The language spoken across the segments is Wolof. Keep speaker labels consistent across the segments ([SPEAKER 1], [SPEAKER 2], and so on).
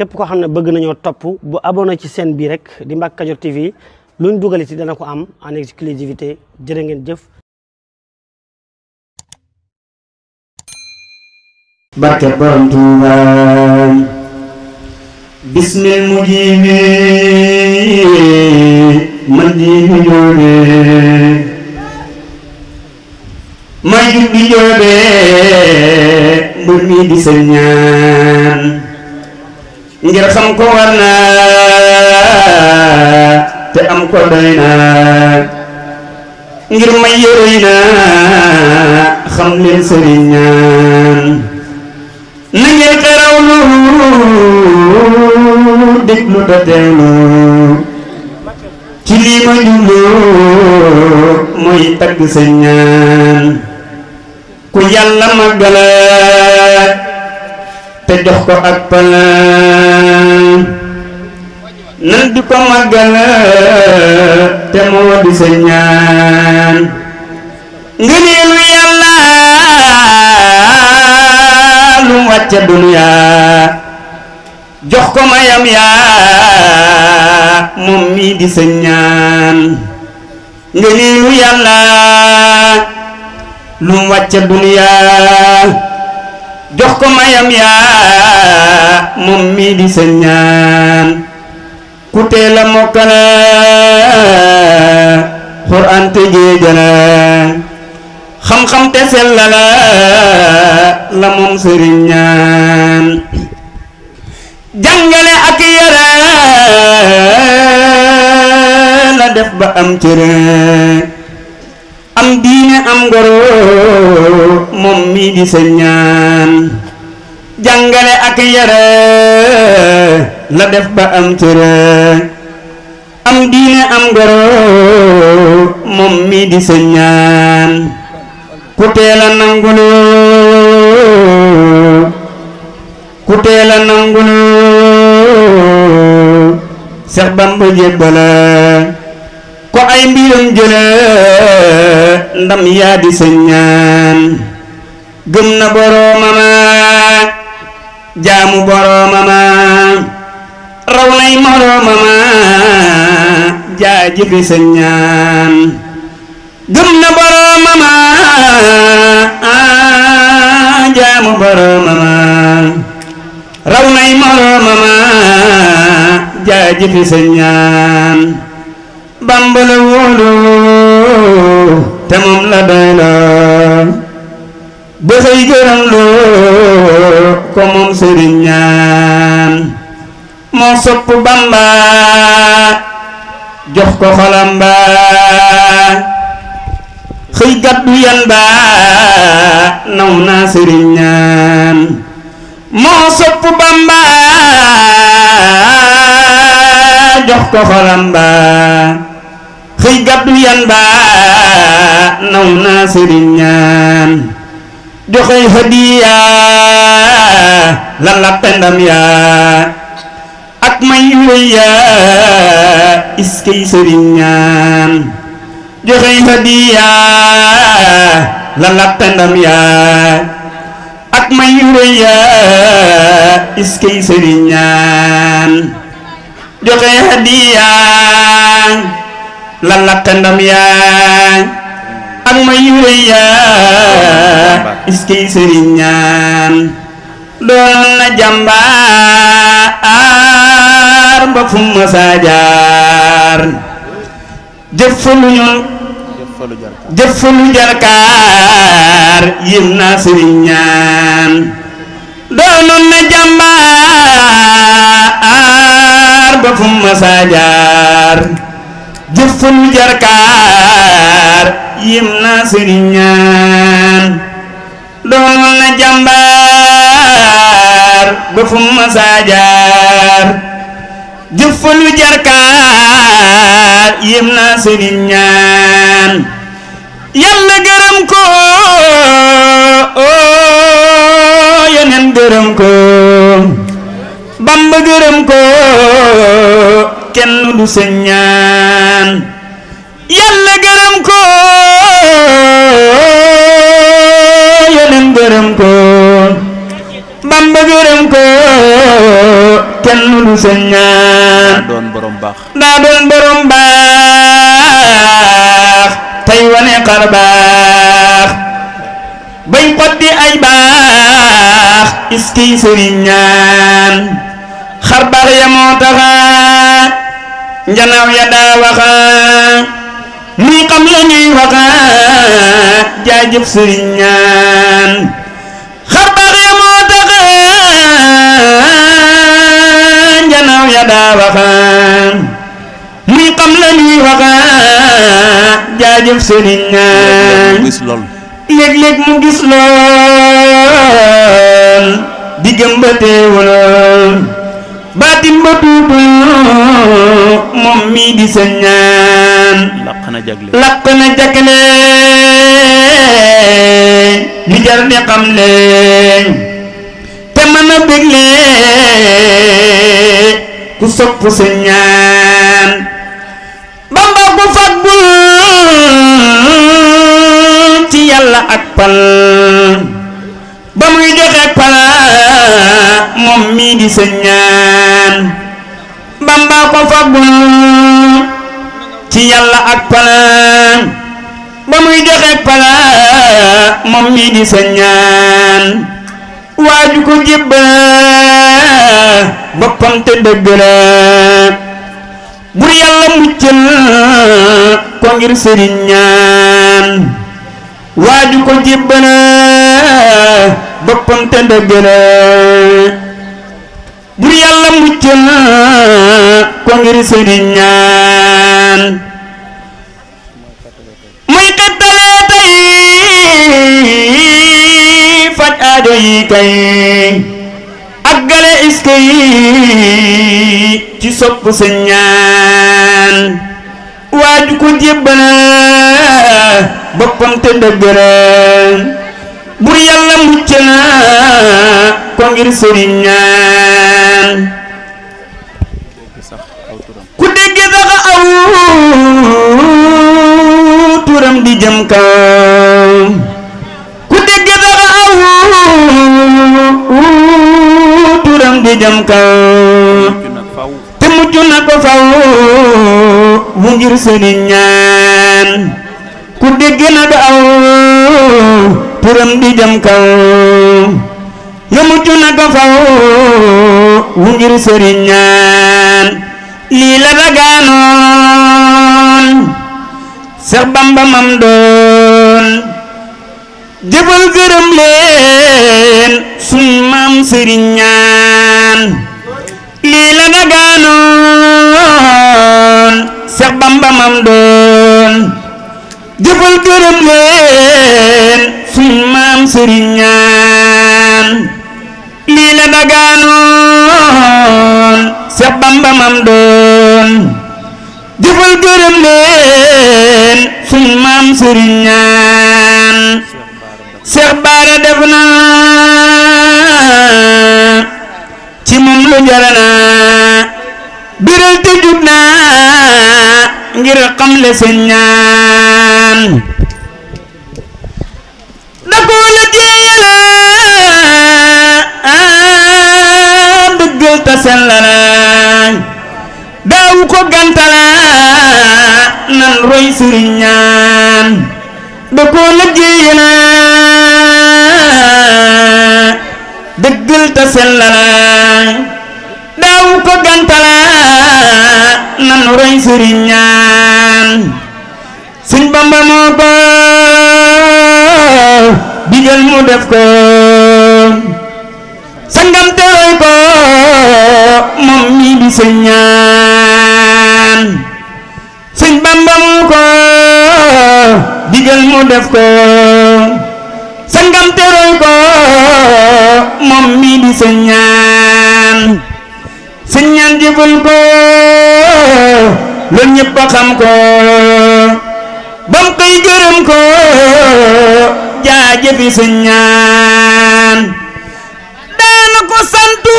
[SPEAKER 1] képp koo xam ne bëgg nañoo topp bu abonné ci chaîne bii rek di Mbacke Kadior TV luñ dugal ci dana ko am en exclusivité jërë ngeen jëf.
[SPEAKER 2] barke borom Tuuba bismil mujibi man di mu joobe may jug di joobe mbër mi di sa ñaan ngir xam ko war na te am ko doy na ngir may yërëy na xam leen sëriñ ñaan na ngeen xerawlu déglu te teewlu ci lii ma jublu mooy tagg sa ñaan ku yàlla màggala te jox ko ak pala nan di ko màggala te moo di sa ñaan ngëneelu yàlla lu wàcce dunya jox ko mayam yaa moom mii di sa ñaan ngëneelu yàlla lu wàcce dunya jox ko mayam yaa moom mii di sa ñaan ku teel a mokkal Qur'an te géejala xam-xam te sellala la moom sëriñ ñaan jàngale ak yara la def ba am cëre am diine am ngoro moom mii di sa ñaan jàngale ak yara la def ba am cëre am diine am ngoro moom mii di sa ñaan ku teela nangulu ku teela nangulu Seex Bamba jébbala ko ay mbiram jële ndam yaa di sa ñaan gëm na boroomama jaamu boroomama raw nay moroomama jaajëfi sa ñaan gëm na boroomama jaamu boroomama raw nay moroomama jaajëfi sa ñaan Bamba la wóolu te moom la doyloo ba xëy gërëm loo ko moom sëriñ ñaan moo sopp Bamba jox ko xolam ba xëy gàddu yan ba naw naa sëriñ ñaan moo sopp Bamba jox ko xolam ba xëy gàddu yan ba naw naa sëriñ ñaan joxey hadiya la lappendam yaa ak may wéy yaa iskey sëriñ ñaan joxey hadiya la lappendam yaa ak may wéy yaa iskey sëriñ ñaan joxey hadiya la lappendam yaa ak may wéy yaa iskey sëriñ ñaan doon na jàmbaar ba fu ma saa jaar jëf fa lu jarkaar yéem naa sëriñ ñaan doonoon na jàmbaar ba fu ma saa jaar jëf fa lu jarkaar yéem naa sëriñ ñaan doonoon na jàmbaar ba fu ma saa jaar jëf fa lu jarkaar yéem naa sëriñ ñaan yàlla gërëm ko yeneen gërëm ko Bamba gërëm ko kenn du sa ñaan yàlla gërëm ko yeneen gërëm ko Bamba gërëm ko kenn du sa ñaan
[SPEAKER 3] daa doon borom baax
[SPEAKER 2] daa doon borom baax tey wane xar baax bañ xotti ay baax iskiy sëriñ ñaan xar baax ya moo taxa njanaaw ya daa waxa muy xam la ñuy waxa jaajëf sëriñ ñaan xar baax ya moo taxa njanaaw ya daa waxa muy xam la ñuy waxa jaajëf sëriñ ñaan léeg-léeg mu gis lool diggam ba teewul baatim ba tuutul moom mii di sa ñaan laq na jagle ñu jar di xam leen te mën a bégle ku sopp sa ñaan Bamba ku faggul ci yàlla ak pal ba muy joxe pala moom mii di sa ñaan Bamba ko faggul ci yàlla ak pala ba muy joxe pala moom mii di sa ñaan waaju ko jébbal boppam te dëgg la bur yàlla muccal ko ngir sëriñ ñaan waaju ko jébbal boppam te dëgg la bur yàlla muccal ko ngir sëriñ ñaan muy xettale tey faj aajo yi kay ak gale iska yi ci sopp sa ñaan waaju ko jébbal boppam te dëgg la bur yàlla mucc na ko ngir sëriñ ñaan ku dégg sax aw turam di jëm kaw ku dégg sax aw turam di jëm kaw te mucc na ko faw mu ngir sëriñ ñaan ku dégg na ko aw turam di jëm kaw ya mucc na ko faw mu ngir sëriñ ñaan lii la dagaanoon Seex Bamba mam doon jëfal gërëm leen sun maam sëriñ ñaan lii la dagaanoon Seex Bamba mam doon jëfal gërëm leen sun maam sëriñ ñaan lii la dagaanoon Seex Bamba mam doon jëfal gërëm leen sun maam sëriñ ñaan Seex Baara def na ci moom lu jarana biral te jub na ngir xam le seen ñaan da ko la jeela dëggal ta sellala daaw ko gantala nan roy sëriñ ñaan da ko la jeela dëggal ta sellala daaw ko gantala nan roy sëriñ ñaan sëñ Bamba moo ko digal mu def ko sangam te roy ko moom mii di sëñ ñaan sëñ Bamba moo ko digal mu def ko sangam te roy ko moom mii di sëñ ñaan sëñ ñaan jëfal ko loolu ñëpp a xam ko bam koy gërëm ko jaajëfi sëñ ñaan daana ko santu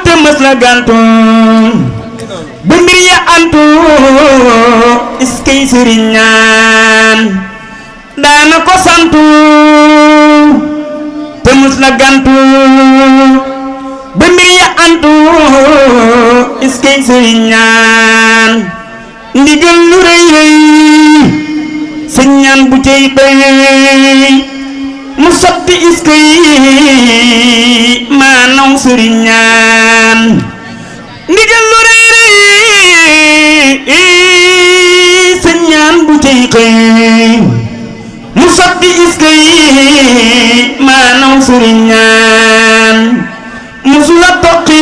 [SPEAKER 2] te mës la gantu bu mbir ya antu iskay sëriñ ñaan daana ko santu te mës la gantu iskay sëriñ ñaan ndigal lu rëy rëy sëñ ñaan bu cey bay mu sotti iskay maanaw sëriñ ñaan ndigal lu rëy rëy sëñ ñaan bu cey xëy mu sotti iskay maanaw sëriñ ñaan musu la toqi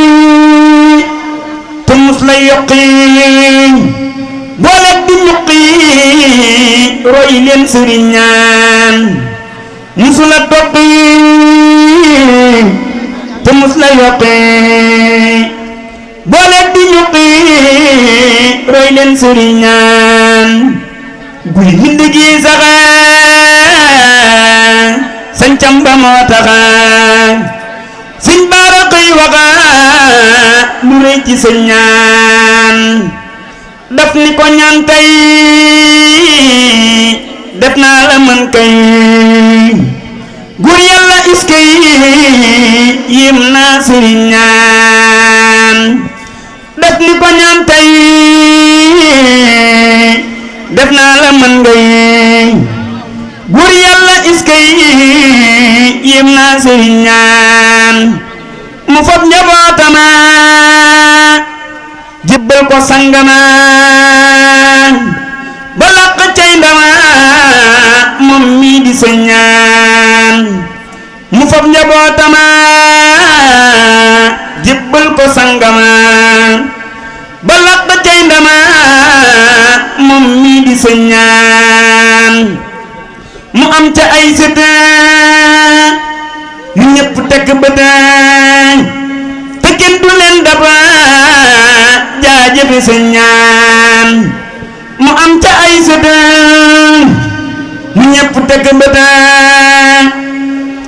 [SPEAKER 2] te mus la yokki boole di ñuqi roy leen sëriñ ñaan musu la toqi te mus la yokki boole di ñuqi roy leen sëriñ ñaan guy mbind gi saxa sañcam ba moo taxa sëñ baara koy waxa lu rëy ci sëñ ñaan daf ni ko ñaan tey def naa la mën kay góor yàlla iskay yéem naa sëriñ ñaan daf ni ko ñaan tey def naa la mën ngay góor yàlla iskay yéem naa sëriñ ñaan mu fab njabootama jébbal ko sangama ba làq cay ndama moom mii di sëñ ñaan mu fab njabootama jébbal ko sangama ba làq cay ndama moom mii di sëñ ñaan mu am ca ay sëtaan yu ñëpp tekk bëtaan te kenn du leen daba jaajëfe sëñ ñaan mu am ca ay sëtaan yu ñëpp tekk bëtaan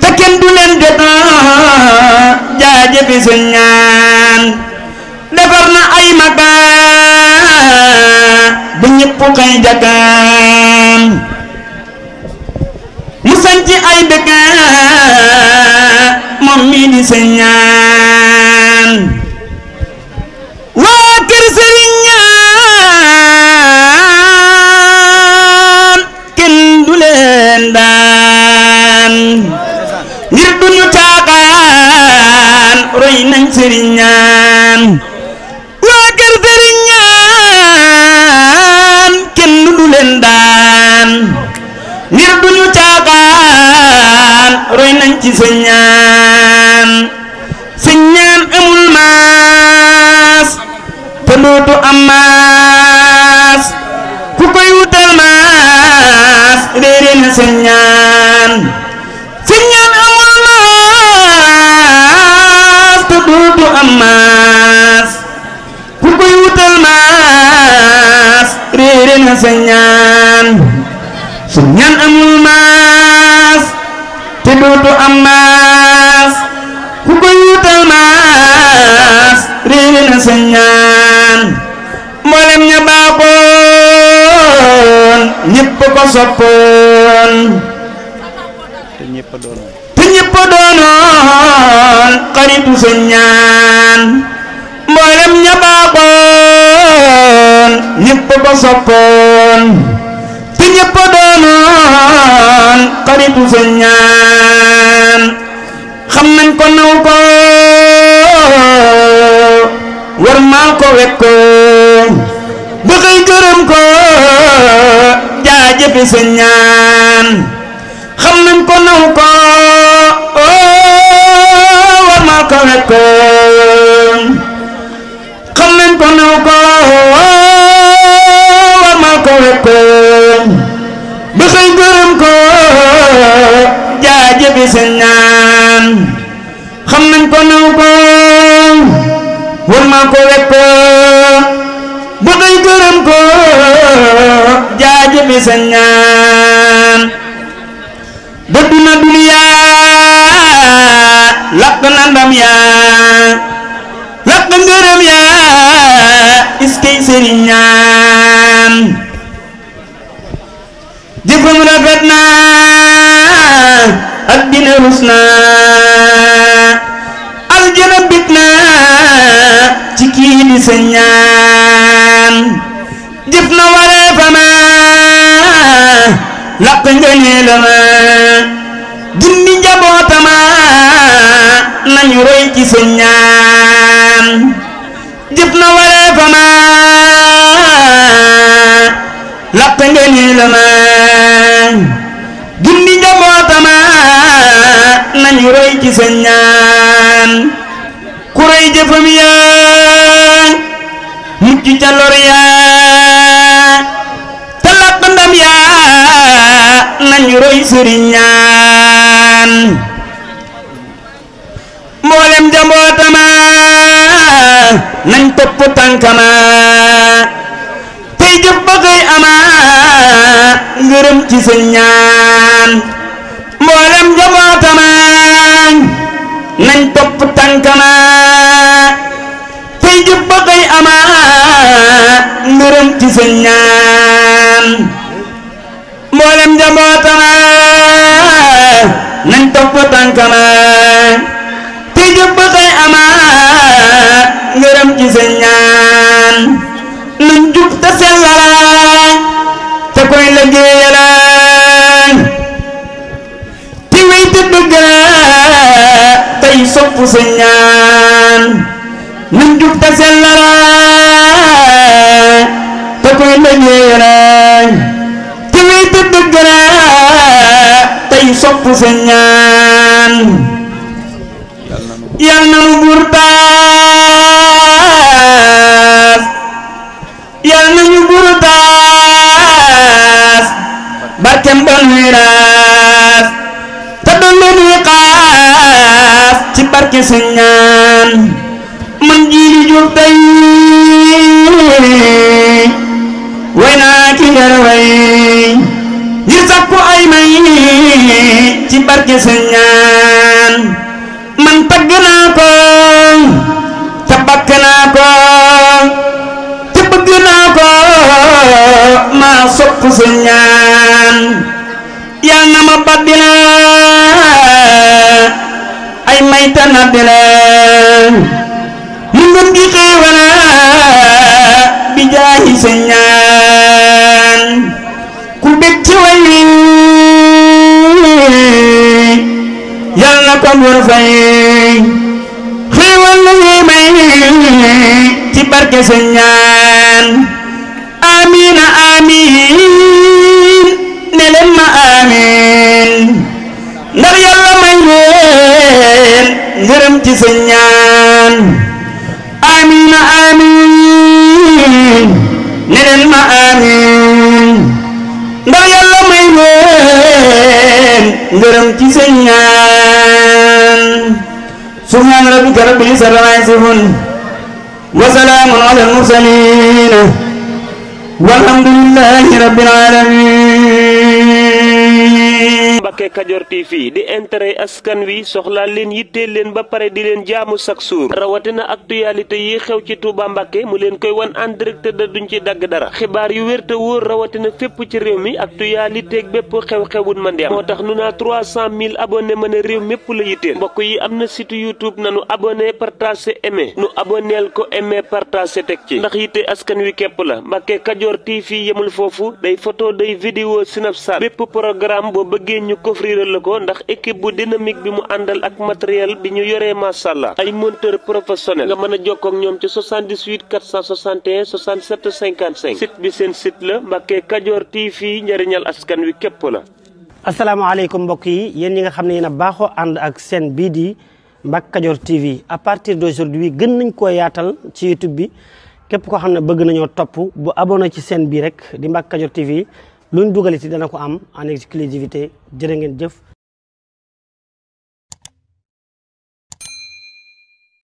[SPEAKER 2] te kenn du leen daba jaajëfe sëñ ñaan defar na ay magaan ba ñëpp xëy jakaan mu sanci ay dëkk moom mii di sëñ ñaan waa kër sëriñ ñaan kenn du leen daan ngir duñu caaxaan roy nañ sëriñ ñaan waa kër sëriñ ñaan kenn du leen daan ngir duñu caaxaan roy nañ ci sëñ ñaan sëñ ñaan amul maas te dootu am maas ku koy wutal maas réere na sëñ ñaan sëñ ñaan amul maas te dootu am maas ku koy wutal maas réere na sëñ ñaan sëñ ñaan amul maas te dootu am maas ku koy wutal maas réere na sëñ ñaan mboolem ña baaxoon ñépp ko soppoon te ñépp doonoon xaritu sëñ ñaan mboolem ña baaxoon ñépp ko soppoon te ñépp doonoon xaritu sëñ ñaan xam nañ ko naw ko war maa ko wekk ko ba xëy gërëm ko jaajëfe sëñ ñaan xam nañ ko naw ko war maa ko wekk ko xam nañ ko naw ko war maa ko wekk ko ba xëy gërëm ko jaajëfe sëñ ñaan xam nañ ko naw ko war maa ko wekk ko ba xëy gërëm ko jaajëfe sëñ ñaan dëddu na duniyaa lakk na ndam yaa lakk ngërëm yaa iskay sëriñ ñaan jëfam rafet na addina rus na aljana bit na ci kii di sa ñaan jëf na waree fa ma laq nga nee la ma junni njabootama nañu roy ci sa ñaan jëf na waree fa ma laq nga nee la ma junni njabootama nañu roy ci sa ñaan ku roy jëfam yaa mucc ca lor yaa te laq ndam yaa nañu roy sëriñ ñaan mboolem njabootama nañ topp tànkama tey jëf ba koy ama ngërëm ci sa ñaan mboolem njabootama nañ topp tànkama tey jëf ba koy ama ngërëm ci sa ñaan mboolem njabootama nañ topp tànkama tey jëf ba koy ama ngërëm ci sa ñaan nañ jub te sellal te koy liggéeyal te wéy te dëgg tey sopp sa ñaan nañ jub te sellal te koy liggéeyal te wéy te dëgg tey sopp sa ñaan yal na nu buur taas yal na ñu buur taas barkem ba nuy raas te doon lu nuy xaas ci barke sa ñaan man Djily Diouf tey way naa ki ngar way ngir sakku ay may ci barke sa ñaan man tagg naa ko te bakk naa ko te bëgg naa ko maa sopp sa ñaan yal na ma baddila ay may ta naddila mu ngëm gi xéewala bi jaahi sa ñaan ku bég ci way wi yal na ko buur fay xéewal la ñuy may ci barke sa ñaan amiina amiin ne leen ma amiin ndax yàlla may leen ngërëm ci sa ñaan amiina amiin ne leen ma amiin ndax yàlla may leen ngërëm ci sa ñaan subhaana rabbika rabbil izzati ammaa yasifuun wa salaamun alal mursaliin walhamdulillahi rabbil aalamiin.
[SPEAKER 3] Mbacke Kadior TV di intérêt askan wi soxlaa leen yitteel leen ba pare di leen jaamu chaque jour rawatina actualité yi xew ci Touba Mbacke mu leen koy wan en direct da duñ ci dagg dara xibaar yu wér te wóor rawatina fépp ci réew mi actualité ak bépp xew-xewun man di am moo tax nu naa 300 000 abonné ma ne réew mépp la yitteel mbokk yi am na site YouTube nanu abonné partagé aimé nu abonneel ko aimé partagé teg ci ndax yitte askan wi képp la Mbacke Kadior TV yemul foofu day photo day vidéo Snapchat bépp programme boo bëggee ñu coffrir la ko ndax équipe bu dynamique bi mu àndal ak matériel bi ñu yoree masàllaa ay monteur professionnel nga mën a jokkoo ak ñoom ci 78 461 67 55 site bi seen site la Mbacke Kadior TV njëriñal askan wi képp la.
[SPEAKER 1] asalaamaaleykum mbokk yi yéen ñi nga xam ne yéen a baaxoo ànd ak seen bii di Mbacke Kadior TV à partir d'aujourd'hui gën nañ koo yaatal ci YouTube bi képp koo xam ne bëgg nañoo topp bu abonné ci seen bii rek di Mbacke Kadior TV luñ dugal ci dana ko am en exclusivité jërë ngeen jëf.